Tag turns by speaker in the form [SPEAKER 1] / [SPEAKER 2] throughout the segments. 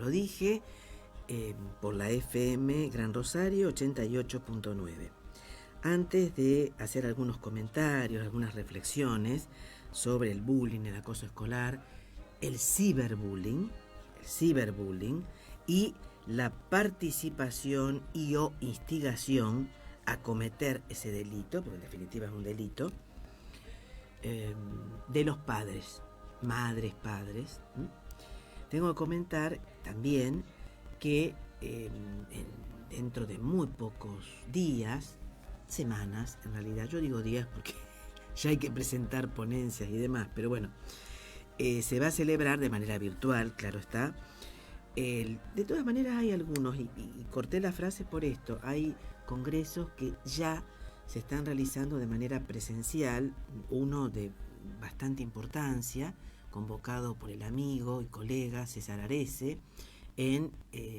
[SPEAKER 1] lo dije, por la FM Gran Rosario 88.9. Antes de hacer algunos comentarios, algunas reflexiones sobre el bullying, el acoso escolar, el ciberbullying y la participación y o instigación a cometer ese delito, porque en definitiva es un delito, de los padres, madres, padres. Tengo que comentar también que dentro de muy pocos días, semanas, en realidad yo digo días porque ya hay que presentar ponencias y demás, pero bueno, se va a celebrar de manera virtual, claro está. De todas maneras hay algunos, y corté la frase por esto, hay congresos que ya se están realizando de manera presencial, uno de bastante importancia, convocado por el amigo y colega César Arese, en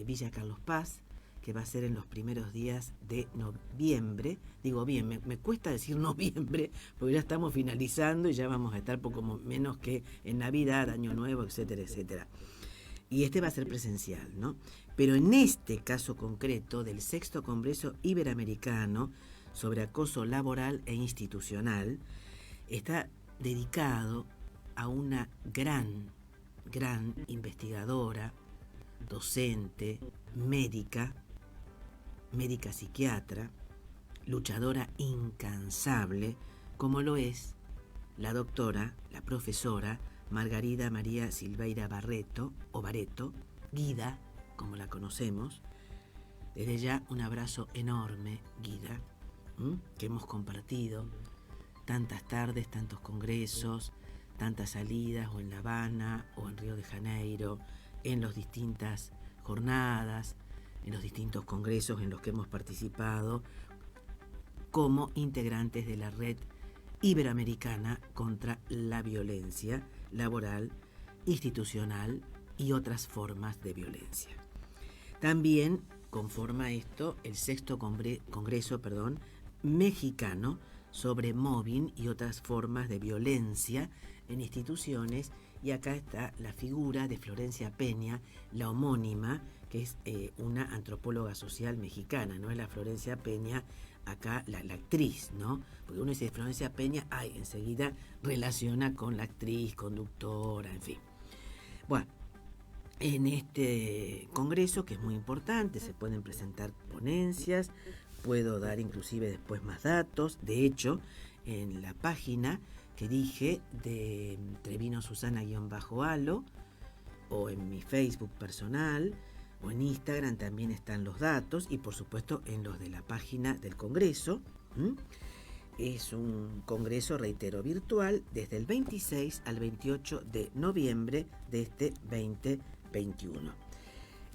[SPEAKER 1] Villa Carlos Paz, que va a ser en los primeros días de noviembre. Digo bien, me cuesta decir noviembre, porque ya estamos finalizando y ya vamos a estar poco menos que en Navidad, Año Nuevo, etcétera, etcétera. Y este va a ser presencial, ¿no? Pero en este caso concreto del Sexto Congreso Iberoamericano sobre Acoso Laboral e Institucional, está dedicado a una gran investigadora, docente, médica psiquiatra, luchadora incansable, como lo es la doctora, la profesora Margarida María Silveira Barreto, o Bareto, Guida, como la conocemos. Desde ya un abrazo enorme, Guida, que hemos compartido tantas tardes, tantos congresos, tantas salidas, o en La Habana, o en Río de Janeiro, en las distintas jornadas, en los distintos congresos en los que hemos participado como integrantes de la Red Iberoamericana contra la Violencia Laboral, Institucional y otras formas de violencia. También conforma esto el Sexto Congreso Mexicano sobre mobbing y otras formas de violencia en instituciones, y acá está la figura de Florencia Peña, la homónima, que es una antropóloga social mexicana, no es la Florencia Peña, acá la actriz, ¿no? Porque uno dice Florencia Peña, enseguida relaciona con la actriz, conductora, en fin. Bueno, en este congreso, que es muy importante, se pueden presentar ponencias, puedo dar inclusive después más datos. De hecho, en la página que dije de Trevino Susana-Alo, o en mi Facebook personal, o en Instagram también están los datos, y por supuesto en los de la página del Congreso. Es un congreso, reitero, virtual, desde el 26 al 28 de noviembre de este 2021.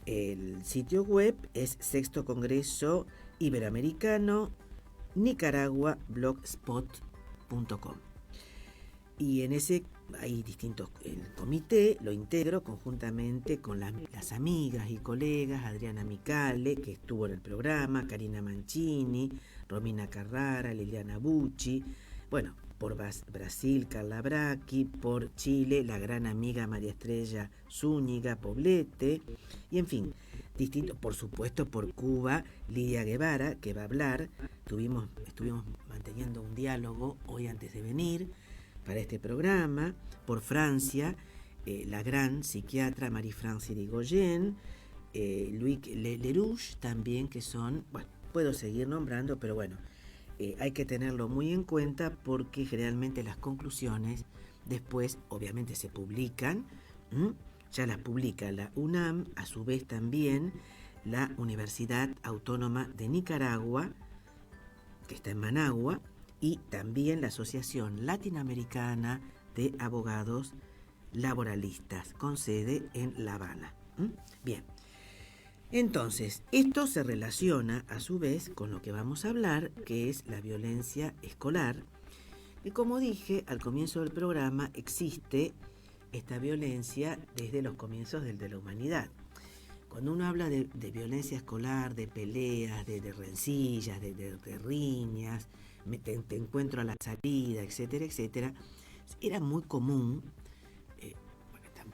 [SPEAKER 1] El sitio web es Sexto Congreso Iberoamericano Nicaragua blogspot.com. Y en ese hay distintos, el comité lo integro conjuntamente con las amigas y colegas, Adriana Micale, que estuvo en el programa, Karina Mancini, Romina Carrara, Liliana Bucci, bueno, por Brasil, Carla Bracchi, por Chile, la gran amiga María Estrella Zúñiga Poblete, y en fin, distinto, por supuesto por Cuba, Lidia Guevara, que va a hablar. Estuvimos manteniendo un diálogo hoy antes de venir para este programa. Por Francia, la gran psiquiatra Marie-France Irigoyen, Louis Lerouge también, que son, bueno, puedo seguir nombrando, pero bueno, hay que tenerlo muy en cuenta porque generalmente las conclusiones después obviamente se publican, ya las publica la UNAM, a su vez también la Universidad Autónoma de Nicaragua, que está en Managua, y también la Asociación Latinoamericana de Abogados Laboralistas, con sede en La Habana. Bien, entonces, esto se relaciona a su vez con lo que vamos a hablar, que es la violencia escolar. Y como dije al comienzo del programa, existe esta violencia desde los comienzos de la humanidad. Cuando uno habla de violencia escolar, de peleas, de rencillas, de riñas, te encuentro a la salida, etcétera, etcétera, era muy común,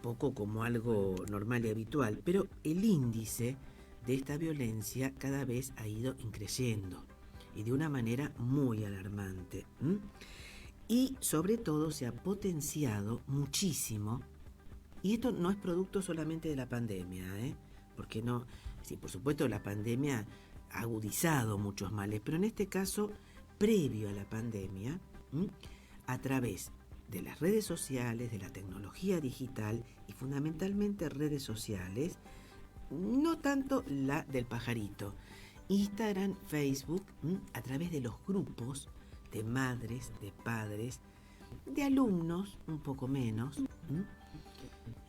[SPEAKER 1] poco como algo normal y habitual, pero el índice de esta violencia cada vez ha ido increyendo y de una manera muy alarmante. Y sobre todo se ha potenciado muchísimo, y esto no es producto solamente de la pandemia, porque no, sí, por supuesto la pandemia ha agudizado muchos males, pero en este caso, previo a la pandemia, a través de las redes sociales, de la tecnología digital y fundamentalmente redes sociales, no tanto la del pajarito, Instagram, Facebook, a través de los grupos de madres, de padres, de alumnos, un poco menos,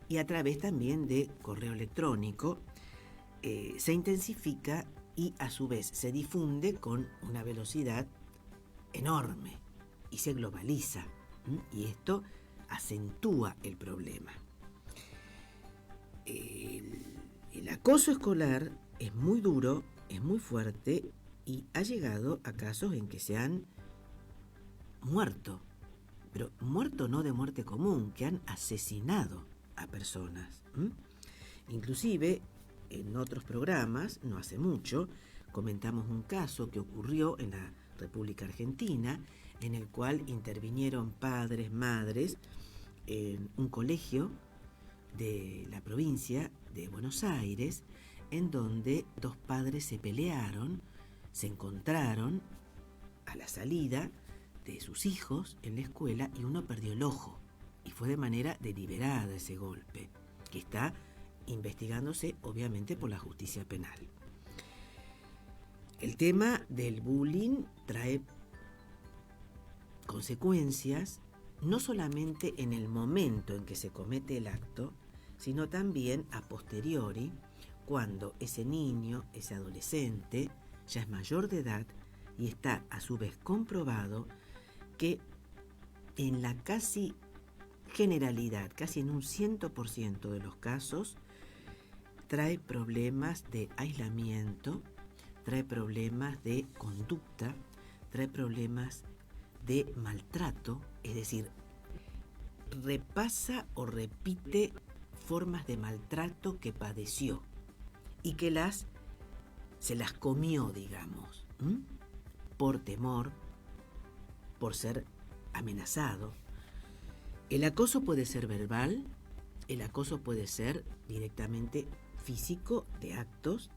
[SPEAKER 1] y a través también de correo electrónico, se intensifica y a su vez se difunde con una velocidad enorme y se globaliza, y esto acentúa el problema. El acoso escolar es muy duro, es muy fuerte y ha llegado a casos en que se han muerto, pero muerto no de muerte común, que han asesinado a personas. Inclusive en otros programas, no hace mucho, comentamos un caso que ocurrió en la República Argentina, en el cual intervinieron padres, madres, en un colegio de la provincia de Buenos Aires, en donde dos padres se pelearon, se encontraron a la salida de sus hijos en la escuela y uno perdió el ojo. Y fue de manera deliberada ese golpe, que está investigándose obviamente por la justicia penal. El tema del bullying trae consecuencias no solamente en el momento en que se comete el acto, sino también a posteriori, cuando ese niño, ese adolescente, ya es mayor de edad y está a su vez comprobado que en la casi generalidad, casi en un 100% de los casos, trae problemas de aislamiento, trae problemas de conducta, trae problemas de maltrato, es decir, repasa o repite formas de maltrato que padeció y que se las comió, digamos, por temor, por ser amenazado. El acoso puede ser verbal, el acoso puede ser directamente físico, de actos,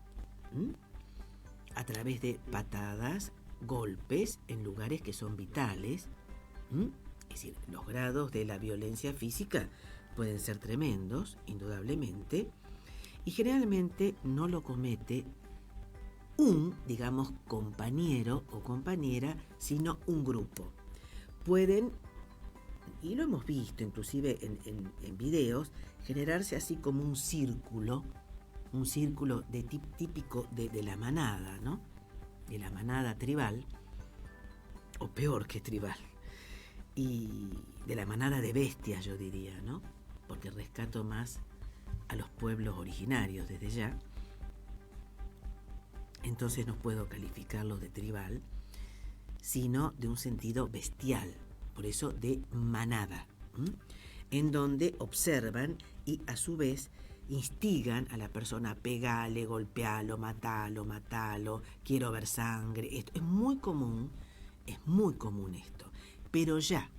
[SPEAKER 1] a través de patadas, golpes en lugares que son vitales. Es decir, los grados de la violencia física pueden ser tremendos, indudablemente, y generalmente no lo comete un, digamos, compañero o compañera, sino un grupo. Pueden, y lo hemos visto inclusive en videos, generarse así como un círculo típico de la manada, ¿no? De la manada tribal, o peor que tribal, y de la manada de bestias, yo diría, ¿no? Porque rescato más a los pueblos originarios desde ya. Entonces no puedo calificarlos de tribal, sino de un sentido bestial, por eso de manada, en donde observan y a su vez instigan a la persona: pegale, golpealo, matalo, quiero ver sangre. Esto es muy común esto. Pero ya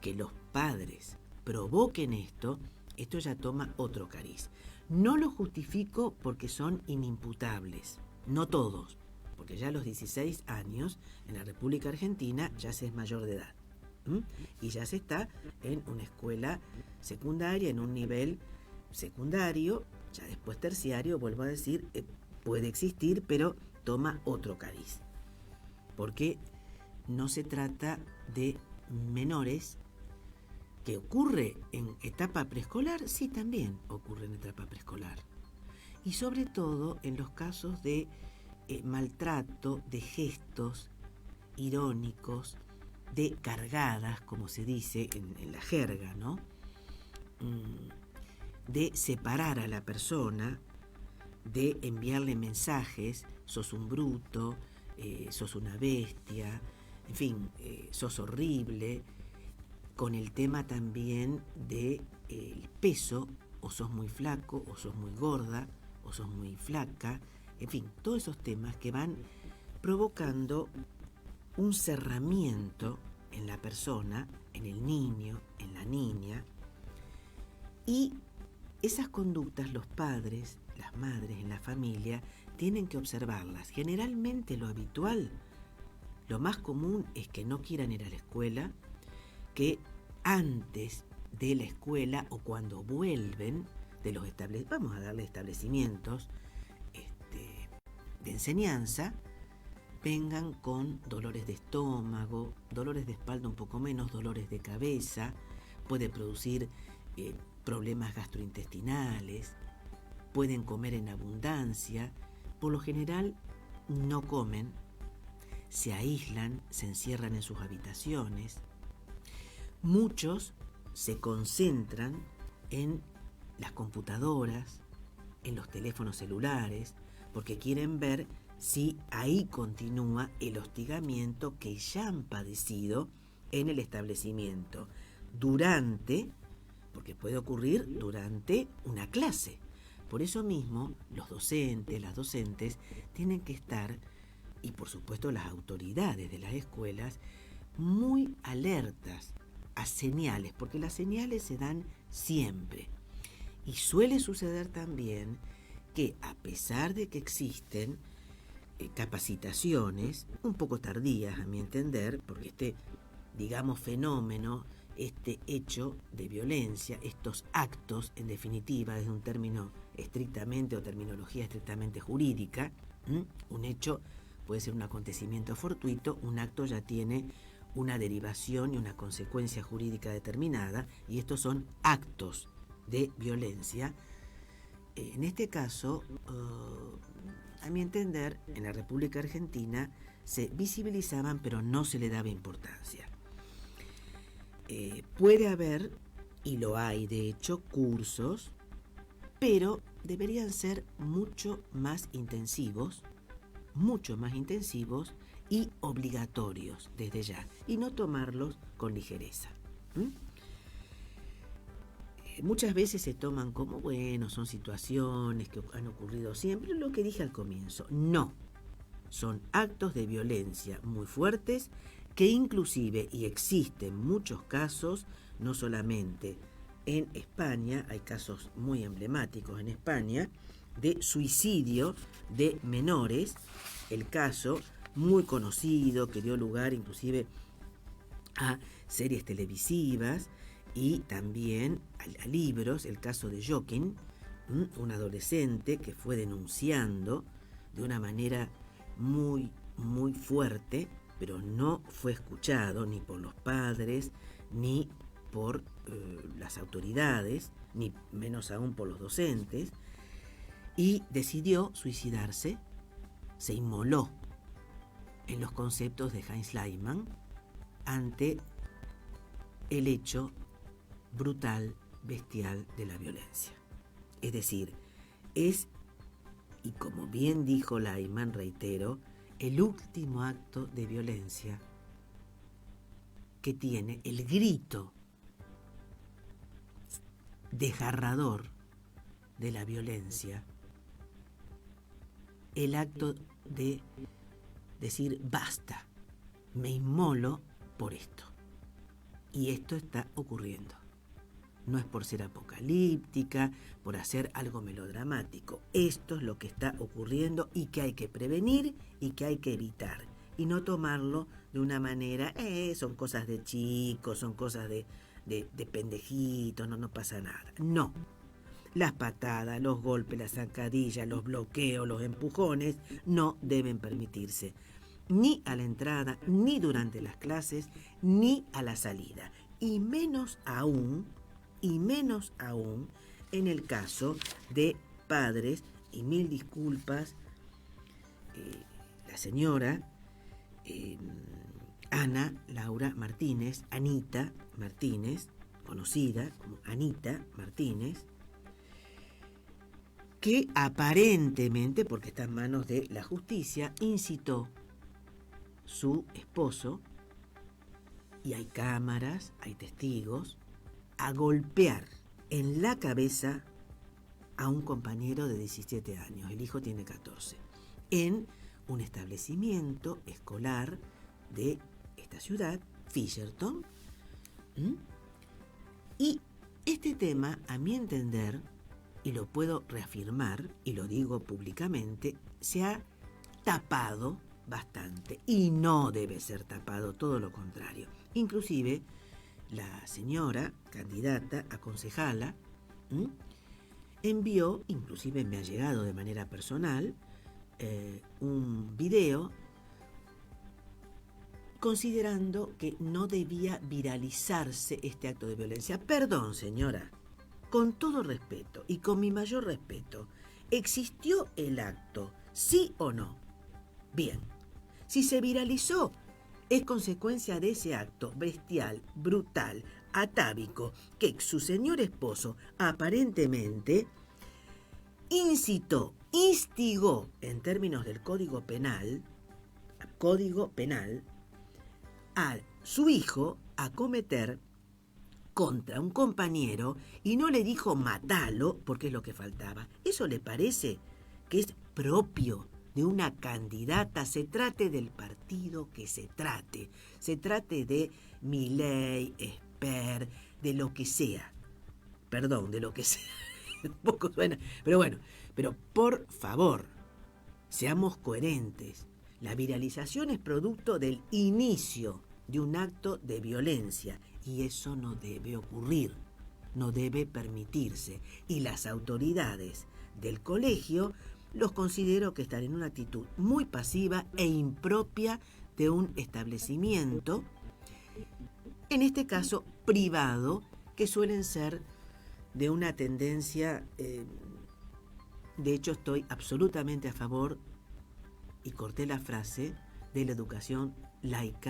[SPEAKER 1] que los padres provoquen esto ya toma otro cariz. No lo justifico porque son inimputables, no todos, porque ya a los 16 años en la República Argentina ya se es mayor de edad, y ya se está en una escuela secundaria, en un nivel secundario, ya después terciario, vuelvo a decir, puede existir, pero toma otro cariz, porque no se trata de menores. ¿Que ocurre en etapa preescolar? Sí, también ocurre en etapa preescolar. Y sobre todo en los casos de maltrato, de gestos irónicos, de cargadas, como se dice en la jerga, ¿no? De separar a la persona, de enviarle mensajes: sos un bruto, sos una bestia, en fin, sos horrible, con el tema también del peso o sos muy flaco, o sos muy gorda, o sos muy flaca, en fin, todos esos temas que van provocando un cerramiento en la persona, en el niño, en la niña, y esas conductas los padres, las madres en la familia tienen que observarlas. Generalmente lo habitual, lo más común es que no quieran ir a la escuela, que antes de la escuela o cuando vuelven de los vamos a darle establecimientos de enseñanza, vengan con dolores de estómago, dolores de espalda un poco menos, dolores de cabeza, puede producir problemas gastrointestinales, pueden comer en abundancia, por lo general no comen, se aíslan, se encierran en sus habitaciones. Muchos se concentran en las computadoras, en los teléfonos celulares, porque quieren ver si ahí continúa el hostigamiento que ya han padecido en el establecimiento porque puede ocurrir durante una clase. Por eso mismo, los docentes, las docentes, tienen que estar, y por supuesto las autoridades de las escuelas, muy alertas a señales, porque las señales se dan siempre. Y suele suceder también que, a pesar de que existen capacitaciones, un poco tardías a mi entender, porque fenómeno, este hecho de violencia, estos actos, en definitiva, desde un término estrictamente o terminología estrictamente jurídica, un hecho puede ser un acontecimiento fortuito, un acto ya tiene una derivación y una consecuencia jurídica determinada, y estos son actos de violencia. En este caso, a mi entender, en la República Argentina se visibilizaban, pero no se le daba importancia. Puede haber, y lo hay de hecho, cursos, pero deberían ser mucho más intensivos y obligatorios desde ya, y no tomarlos con ligereza. Muchas veces se toman como, son situaciones que han ocurrido siempre, lo que dije al comienzo. No, son actos de violencia muy fuertes que inclusive, y existen muchos casos, no solamente en España, hay casos muy emblemáticos en España, de suicidio de menores, el caso muy conocido que dio lugar inclusive a series televisivas y también a libros, el caso de Joaquín, un adolescente que fue denunciando de una manera muy, muy fuerte, pero no fue escuchado ni por los padres, ni por las autoridades, ni menos aún por los docentes, y decidió suicidarse, se inmoló en los conceptos de Heinz Lehmann ante el hecho brutal, bestial de la violencia. Es decir, es, y como bien dijo Lehmann, reitero, el último acto de violencia que tiene el grito desgarrador de la violencia, el acto de decir basta, me inmolo por esto. Y esto está ocurriendo. No es por ser apocalíptica, por hacer algo melodramático. Esto es lo que está ocurriendo y que hay que prevenir y que hay que evitar. Y no tomarlo de una manera, son cosas de chicos, son cosas de pendejitos, no pasa nada. No. Las patadas, los golpes, las zancadillas, los bloqueos, los empujones no deben permitirse. Ni a la entrada, ni durante las clases, ni a la salida. Y menos aún en el caso de padres, y mil disculpas, la señora Ana Laura Martínez, Anita Martínez, conocida como Anita Martínez, que aparentemente, porque está en manos de la justicia, incitó su esposo, y hay cámaras, hay testigos, a golpear en la cabeza a un compañero de 17 años, el hijo tiene 14, en un establecimiento escolar de esta ciudad, Fisherton. Y este tema, a mi entender, y lo puedo reafirmar, y lo digo públicamente, se ha tapado bastante, y no debe ser tapado, todo lo contrario. Inclusive, la señora candidata a concejala envió, inclusive me ha llegado de manera personal, un video considerando que no debía viralizarse este acto de violencia. Perdón, señora, con todo respeto y con mi mayor respeto, ¿existió el acto, sí o no? Bien, si se viralizó, es consecuencia de ese acto bestial, brutal, atávico, que su señor esposo aparentemente instigó, en términos del Código Penal, a su hijo a cometer contra un compañero y no le dijo matalo porque es lo que faltaba. ¿Eso le parece que es propio de una candidata? Se trate del partido que se trate de Milei, Esper, de lo que sea. Perdón, de lo que sea. Un poco suena, pero bueno, pero por favor, seamos coherentes. La viralización es producto del inicio de un acto de violencia y eso no debe ocurrir, no debe permitirse. Y las autoridades del colegio los considero que están en una actitud muy pasiva e impropia de un establecimiento, en este caso privado, que suelen ser de una tendencia, de hecho estoy absolutamente a favor, y corté la frase, de la educación laica.